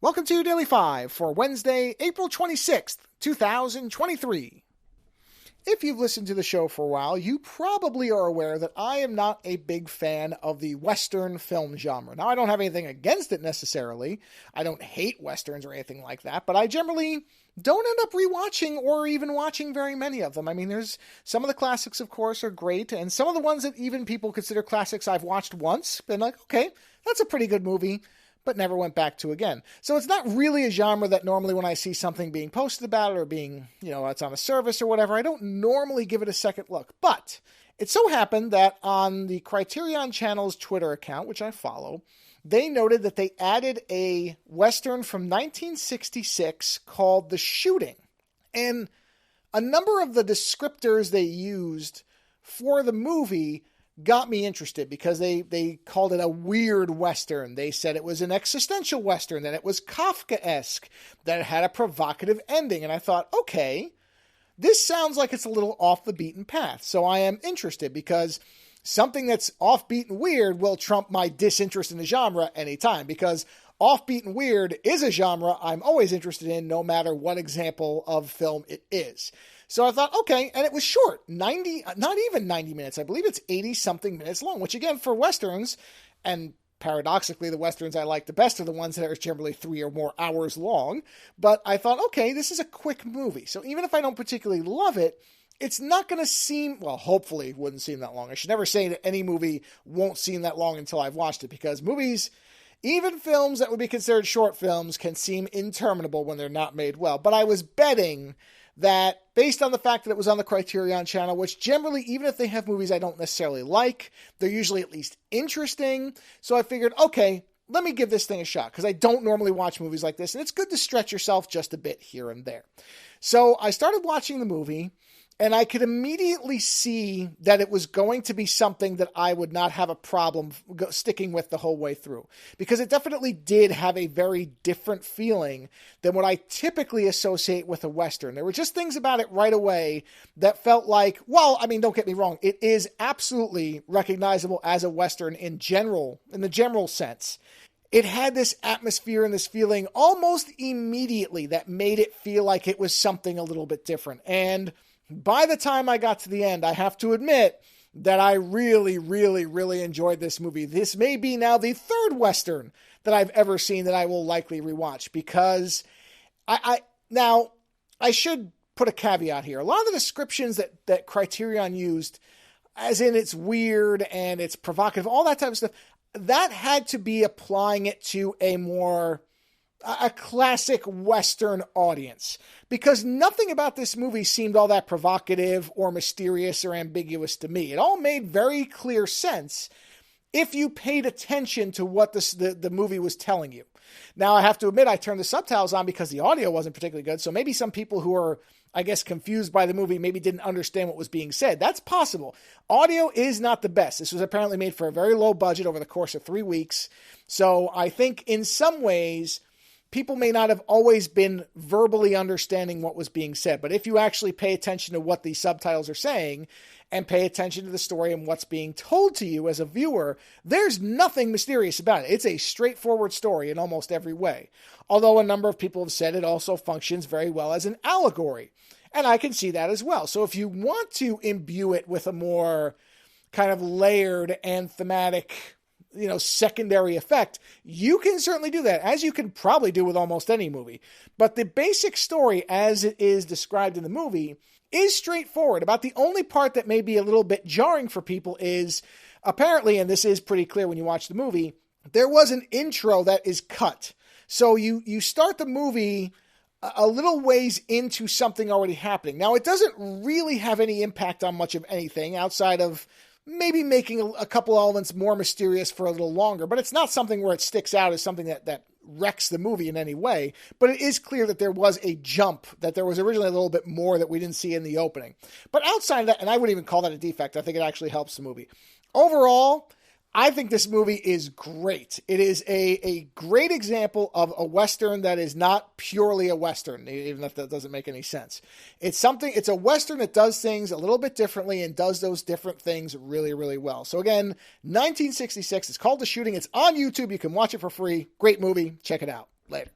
Welcome to Daily 5 for Wednesday, April 26th, 2023. If you've listened to the show for a while, you probably are aware that I am not a big fan of the Western film genre. Now, I don't have anything against it necessarily. I don't hate Westerns or anything like that, but I generally don't end up rewatching or even watching very many of them. I mean, there's some of the classics, of course, are great, and some of the ones that even people consider classics I've watched once, been like, okay, that's a pretty good movie, but never went back to again. So it's not really a genre that normally when I see something being posted about it or being, it's on a service or whatever, I don't normally give it a second look. But it so happened that on the Criterion Channel's Twitter account, which I follow, they noted that they added a Western from 1966 called The Shooting. And a number of the descriptors they used for the movie got me interested because they called it a weird Western. They said it was an existential Western, that it was Kafkaesque, that it had a provocative ending. And I thought, okay, this sounds like it's a little off the beaten path. So I am interested because something that's offbeat and weird will trump my disinterest in the genre anytime, because offbeat and weird is a genre I'm always interested in, no matter what example of film it is. So I thought, okay, and it was short, not even 90 minutes. I believe it's 80-something minutes long, which again, for Westerns, and paradoxically, the Westerns I like the best are the ones that are generally 3 or more hours long. But I thought, okay, this is a quick movie. So even if I don't particularly love it, it's not going to seem, well, hopefully it wouldn't seem that long. I should never say that any movie won't seem that long until I've watched it, because movies, even films that would be considered short films, can seem interminable when they're not made well. But I was betting that based on the fact that it was on the Criterion Channel, which generally, even if they have movies I don't necessarily like, they're usually at least interesting. So I figured, okay, let me give this thing a shot, because I don't normally watch movies like this, and it's good to stretch yourself just a bit here and there. So I started watching the movie, and I could immediately see that it was going to be something that I would not have a problem sticking with the whole way through, because it definitely did have a very different feeling than what I typically associate with a Western. There were just things about it right away that felt like, well, I mean, don't get me wrong, it is absolutely recognizable as a Western in the general sense. It had this atmosphere and this feeling almost immediately that made it feel like it was something a little bit different. And by the time I got to the end, I have to admit that I really, really, really enjoyed this movie. This may be now the third Western that I've ever seen that I will likely rewatch, because now I should put a caveat here. A lot of the descriptions that Criterion used, as in it's weird and it's provocative, all that type of stuff, that had to be applying it to a classic Western audience, because nothing about this movie seemed all that provocative or mysterious or ambiguous to me. It all made very clear sense if you paid attention to what the movie was telling you. Now, I have to admit, I turned the subtitles on because the audio wasn't particularly good, so maybe some people who are, I guess, confused by the movie maybe didn't understand what was being said. That's possible. Audio is not the best. This was apparently made for a very low budget over the course of 3 weeks, so I think in some ways people may not have always been verbally understanding what was being said. But if you actually pay attention to what the subtitles are saying and pay attention to the story and what's being told to you as a viewer, there's nothing mysterious about it. It's a straightforward story in almost every way. Although a number of people have said it also functions very well as an allegory. And I can see that as well. So if you want to imbue it with a more kind of layered and thematic, secondary effect, you can certainly do that, as you can probably do with almost any movie. But the basic story, as it is described in the movie, is straightforward. About the only part that may be a little bit jarring for people is, apparently, and this is pretty clear when you watch the movie, there was an intro that is cut. So you start the movie a little ways into something already happening. Now, it doesn't really have any impact on much of anything outside of maybe making a couple elements more mysterious for a little longer, but it's not something where it sticks out as something that wrecks the movie in any way. But it is clear that there was a jump, that there was originally a little bit more that we didn't see in the opening. But outside of that, and I wouldn't even call that a defect, I think it actually helps the movie. Overall, I think this movie is great. It is a great example of a Western that is not purely a Western, even if that doesn't make any sense. It's a Western that does things a little bit differently and does those different things really, really well. So again, 1966, it's called The Shooting. It's on YouTube. You can watch it for free. Great movie. Check it out. Later.